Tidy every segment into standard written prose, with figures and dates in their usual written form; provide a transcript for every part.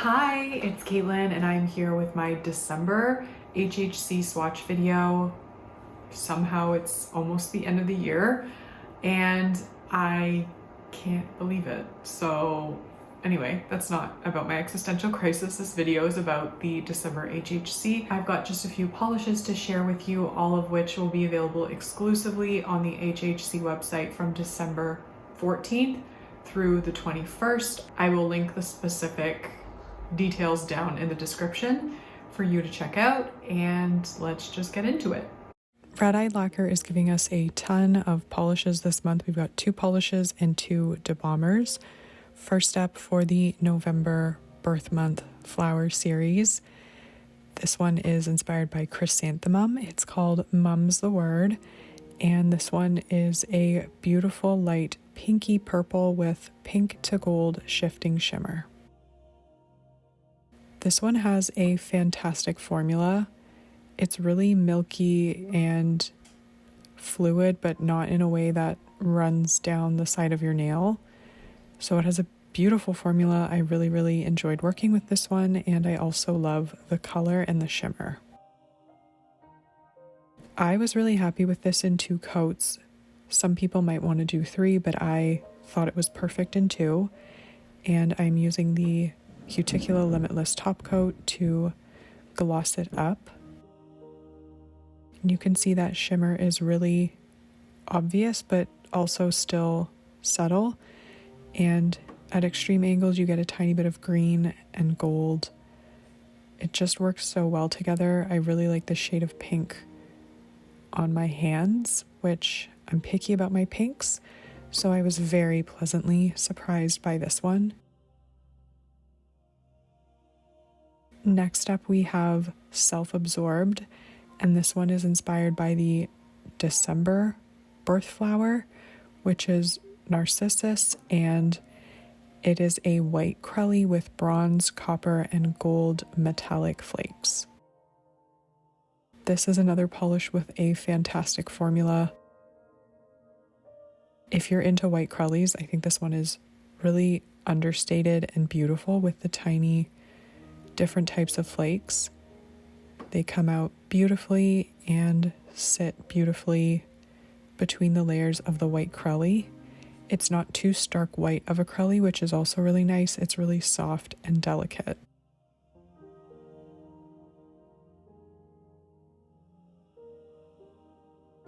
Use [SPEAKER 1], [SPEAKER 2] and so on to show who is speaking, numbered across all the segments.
[SPEAKER 1] Hi, it's Caitlin and I'm here with my December HHC swatch video. Somehow it's almost the end of the year and I can't believe it. So anyway, that's not about my existential crisis. This video is about the December HHC. I've got just a few polishes to share with you, all of which will be available exclusively on the HHC website from December 14th through the 21st. I will link the specific details down in the description for you to check out, and let's just get into it. Red Eye Lacquer is giving us a ton of polishes this month. We've got 2 polishes and 2 debombers. First up for the November Birth Month Flower series. This one is inspired by Chrysanthemum. It's called Mum's the Word, and this one is a beautiful light pinky purple with pink to gold shifting shimmer. This one has a fantastic formula. It's really milky and fluid, but not in a way that runs down the side of your nail. So it has a beautiful formula. I really enjoyed working with this one, and I also love the color and the shimmer. I was really happy with this in 2 coats. Some people might want to do 3, but I thought it was perfect in 2. And I'm using the Cuticula Limitless top coat to gloss it up. You can see that shimmer is really obvious, but also still subtle. And at extreme angles, you get a tiny bit of green and gold. It just works so well together. I really like the shade of pink on my hands, which I'm picky about my pinks. So I was very pleasantly surprised by this one. Next up, we have Self-Absorbed, and this one is inspired by the December birth flower, which is Narcissus, and it is a white crelly with bronze, copper, and gold metallic flakes. This is another polish with a fantastic formula. If you're into white crellies, I think this one is really understated and beautiful with the tiny different types of flakes. They come out beautifully and sit beautifully between the layers of the white crelly. It's not too stark white of a crelly, which is also really nice. It's really soft and delicate.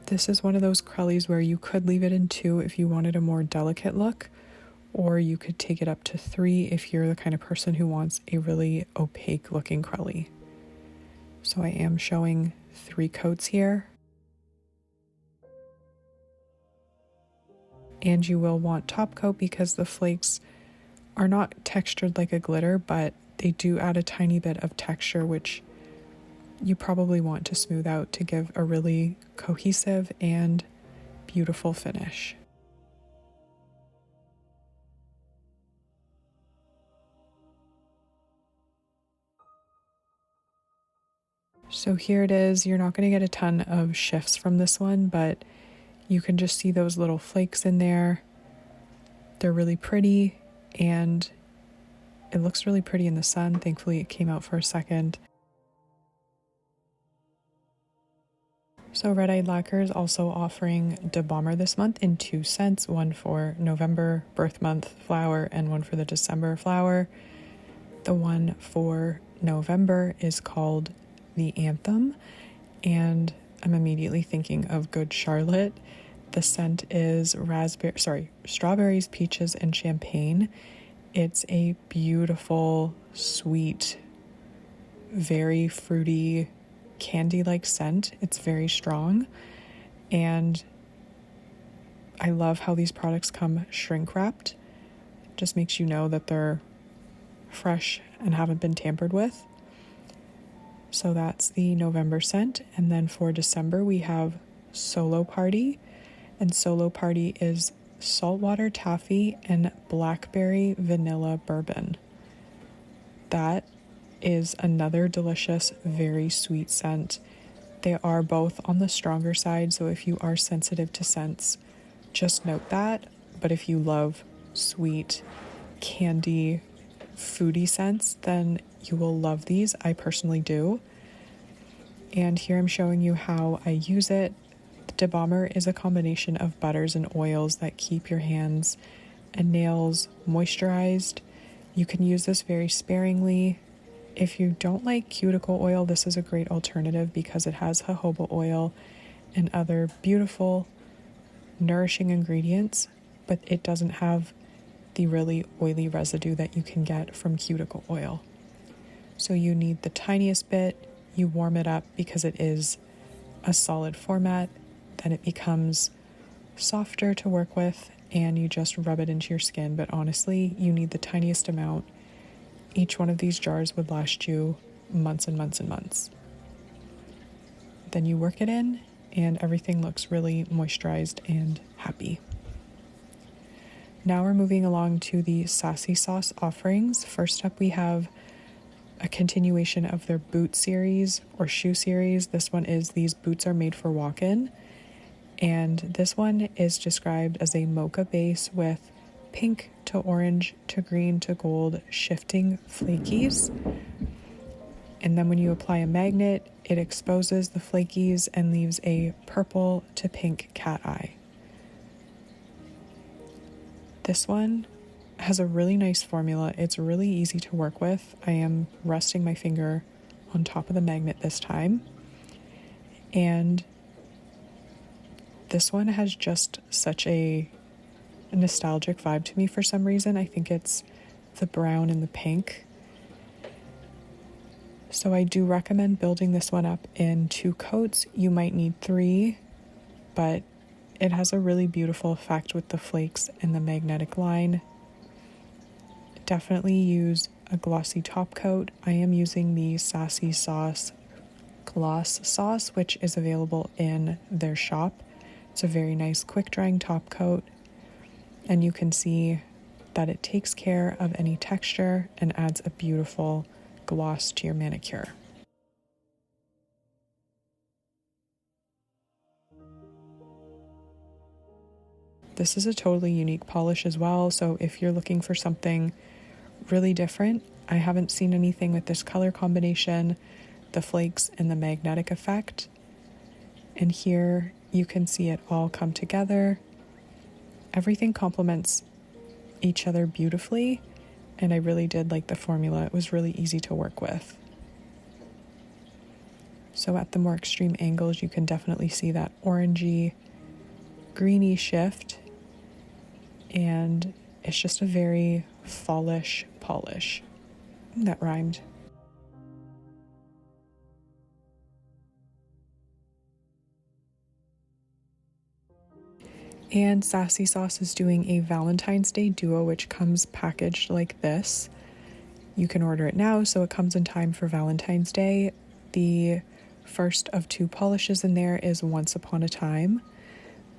[SPEAKER 1] This is one of those crellies where you could leave it in 2 if you wanted a more delicate look, or you could take it up to 3 if you're the kind of person who wants a really opaque looking crelly. So I am showing 3 coats here. And you will want top coat because the flakes are not textured like a glitter, but they do add a tiny bit of texture, which you probably want to smooth out to give a really cohesive and beautiful finish. So here it is. You're not going to get a ton of shifts from this one, but you can just see those little flakes in there. They're really pretty, and it looks really pretty in the sun. Thankfully, it came out for a second. So Red Eye Lacquer is also offering debomber this month in 2 scents, one for November birth month flower and one for the December flower. The one for November is called the Anthem, and I'm immediately thinking of Good Charlotte. The scent is strawberries, peaches, and champagne. It's a beautiful, sweet, very fruity, candy-like scent. It's very strong, and I love how these products come shrink wrapped. Just makes you know that they're fresh and haven't been tampered with. So that's the November scent. And then for December, we have Solo Party. And Solo Party is saltwater taffy and blackberry vanilla bourbon. That is another delicious, very sweet scent. They are both on the stronger side, so if you are sensitive to scents, just note that. But if you love sweet, candy, foodie scents, then you will love these. I personally do. And here I'm showing you how I use it. The DeBalmer is a combination of butters and oils that keep your hands and nails moisturized. You can use this very sparingly. If you don't like cuticle oil, this is a great alternative because it has jojoba oil and other beautiful, nourishing ingredients, but it doesn't have the really oily residue that you can get from cuticle oil. So you need the tiniest bit, you warm it up because it is a solid format, then it becomes softer to work with, and you just rub it into your skin. But honestly, you need the tiniest amount. Each one of these jars would last you months and months and months. Then you work it in, and everything looks really moisturized and happy. Now we're moving along to the Sassy Sauce offerings. First up, we have a continuation of their boot series or shoe series. This one is These Boots Are Made for Walk-In. And this one is described as a mocha base with pink to orange to green to gold shifting flakies. And then when you apply a magnet, it exposes the flakies and leaves a purple to pink cat eye. This one has a really nice formula. It's really easy to work with. I am resting my finger on top of the magnet this time. And this one has just such a nostalgic vibe to me for some reason. I think it's the brown and the pink. So I do recommend building this one up in 2 coats. You might need 3, but it has a really beautiful effect with the flakes and the magnetic line. Definitely use a glossy top coat. I am using the Sassy Sauce Gloss Sauce, which is available in their shop. It's a very nice quick drying top coat, and you can see that it takes care of any texture and adds a beautiful gloss to your manicure. This is a totally unique polish as well, so if you're looking for something really different, I haven't seen anything with this color combination, the flakes and the magnetic effect. And here you can see it all come together. Everything complements each other beautifully, and I really did like the formula. It was really easy to work with. So at the more extreme angles, you can definitely see that orangey, greeny shift, and it's just a very fallish polish. That rhymed. And Sassy Sauce is doing a Valentine's Day duo, which comes packaged like this. You can order it now, so it comes in time for Valentine's Day. The first of 2 polishes in there is Once Upon a Time.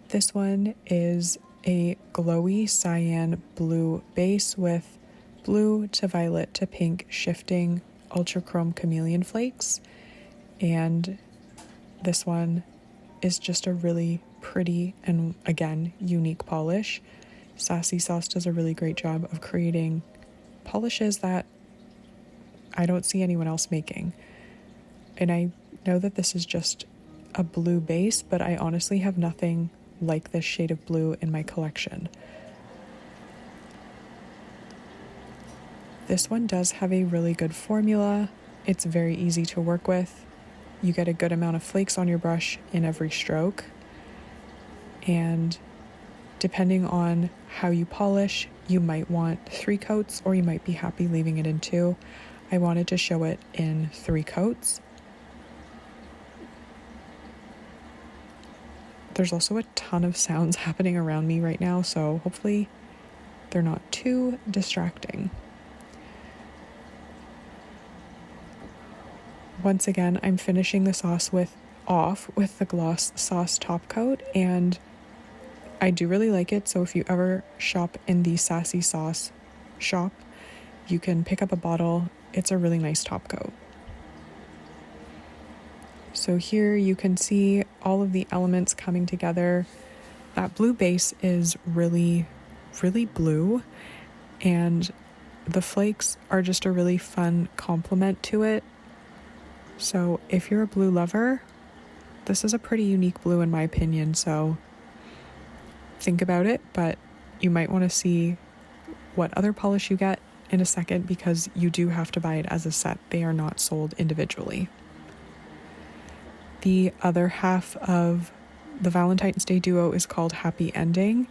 [SPEAKER 1] This one is a glowy cyan blue base with blue to violet to pink shifting ultra chrome chameleon flakes. And this one is just a really pretty and, again, unique polish. Sassy Sauce does a really great job of creating polishes that I don't see anyone else making. And I know that this is just a blue base, but I honestly have nothing like this shade of blue in my collection. This one does have a really good formula. It's very easy to work with. You get a good amount of flakes on your brush in every stroke. And depending on how you polish, you might want 3 coats or you might be happy leaving it in 2. I wanted to show it in 3 coats. There's also a ton of sounds happening around me right now, so hopefully they're not too distracting. Once again, I'm finishing the sauce off with the Gloss Sauce top coat, and I do really like it. So if you ever shop in the Sassy Sauce shop, you can pick up a bottle. It's a really nice top coat. So here you can see all of the elements coming together. That blue base is really, really blue, and the flakes are just a really fun complement to it. So if you're a blue lover, this is a pretty unique blue in my opinion, so think about it, but you might want to see what other polish you get in a second because you do have to buy it as a set. They are not sold individually. The other half of the Valentine's Day duo is called Happy Ending.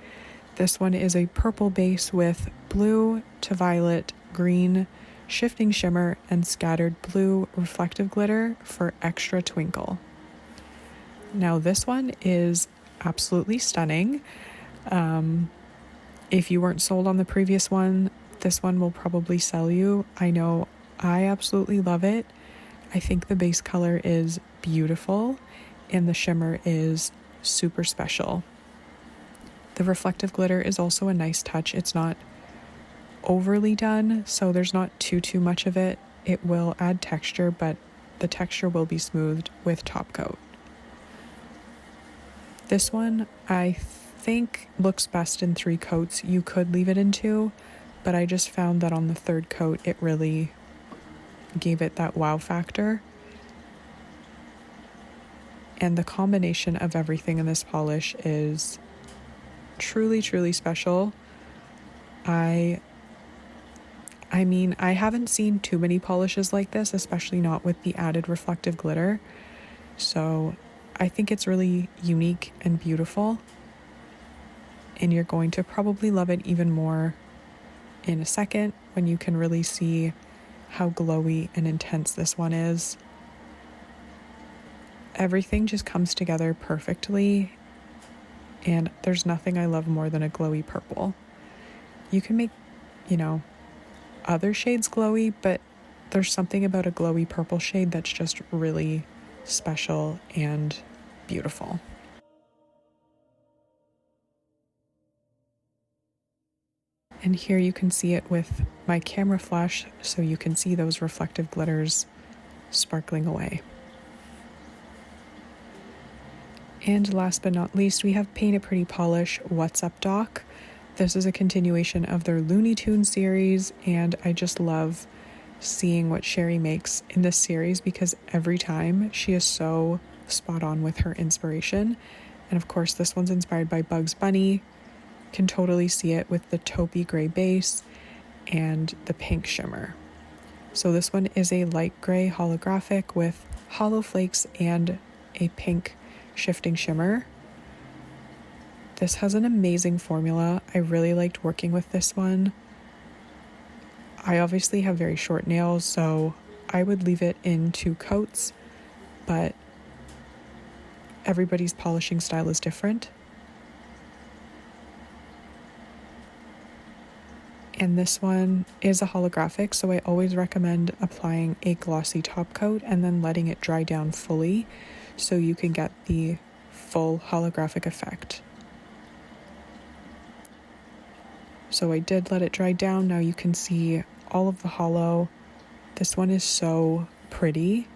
[SPEAKER 1] This one is a purple base with blue to violet, green, shifting shimmer, and scattered blue reflective glitter for extra twinkle. Now this one is absolutely stunning. If you weren't sold on the previous one, this one will probably sell you. I know I absolutely love it. I think the base color is beautiful and the shimmer is super special. The reflective glitter is also a nice touch. It's not overly done, so there's not too much of it. It will add texture, but the texture will be smoothed with top coat. This one I think looks best in 3 coats. You could leave it in 2, but I just found that on the 3rd coat it really gave it that wow factor. And the combination of everything in this polish is truly special. I mean, I haven't seen too many polishes like this, especially not with the added reflective glitter. So I think it's really unique and beautiful. And you're going to probably love it even more in a second when you can really see how glowy and intense this one is. Everything just comes together perfectly, and there's nothing I love more than a glowy purple. You can make, other shades glowy, but there's something about a glowy purple shade that's just really special and beautiful. And here you can see it with my camera flash, so you can see those reflective glitters sparkling away. And last but not least, we have Paint It Pretty Polish What's Up Doc. This is a continuation of their Looney Tunes series, and I just love seeing what Sherry makes in this series because every time she is so spot on with her inspiration. And of course, this one's inspired by Bugs Bunny. Can totally see it with the taupey gray base and the pink shimmer. So this one is a light gray holographic with hollow flakes and a pink shifting shimmer. This has an amazing formula. I really liked working with this one. I obviously have very short nails, so I would leave it in 2 coats, but everybody's polishing style is different. And this one is a holographic, so I always recommend applying a glossy top coat and then letting it dry down fully so you can get the full holographic effect. So I did let it dry down. Now you can see all of the hollow. This one is so pretty.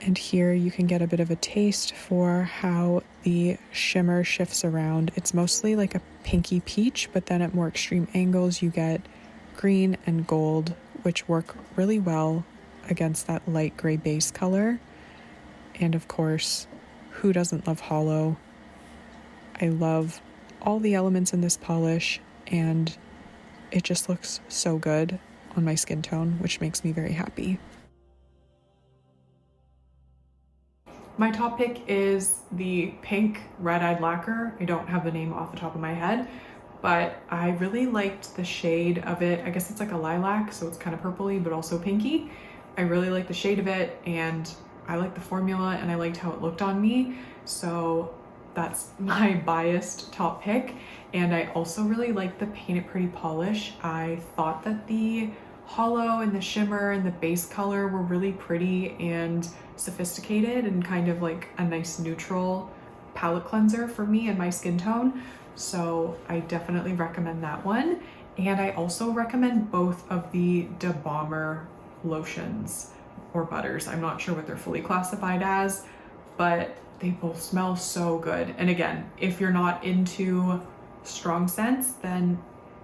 [SPEAKER 1] And here you can get a bit of a taste for how the shimmer shifts around. It's mostly like a pinky peach, but then at more extreme angles you get green and gold, which work really well against that light gray base color. And of course, who doesn't love hollow? I love all the elements in this polish, and it just looks so good on my skin tone, which makes me very happy. My top pick is the pink red-eyed lacquer. I don't have the name off the top of my head, but I really liked the shade of it. I guess it's like a lilac, so it's kind of purpley, but also pinky. I really like the shade of it, and I like the formula, and I liked how it looked on me. So that's my biased top pick. And I also really like the Paint It Pretty polish. I thought that the hollow and the shimmer and the base color were really pretty and sophisticated and kind of like a nice neutral palette cleanser for me and my skin tone. So I definitely recommend that one. And I also recommend both of the De Balmer lotions or butters. I'm not sure what they're fully classified as, but they both smell so good. And again, if you're not into strong scents, then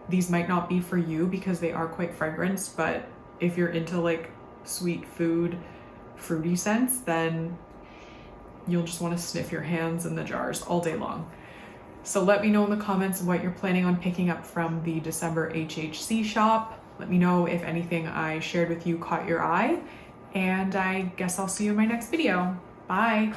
[SPEAKER 1] these might not be for you because they are quite fragranced, but if you're into like sweet food, fruity scents, then you'll just want to sniff your hands in the jars all day long. So let me know in the comments what you're planning on picking up from the December HHC shop. Let me know if anything I shared with you caught your eye, and I guess I'll see you in my next video. Bye.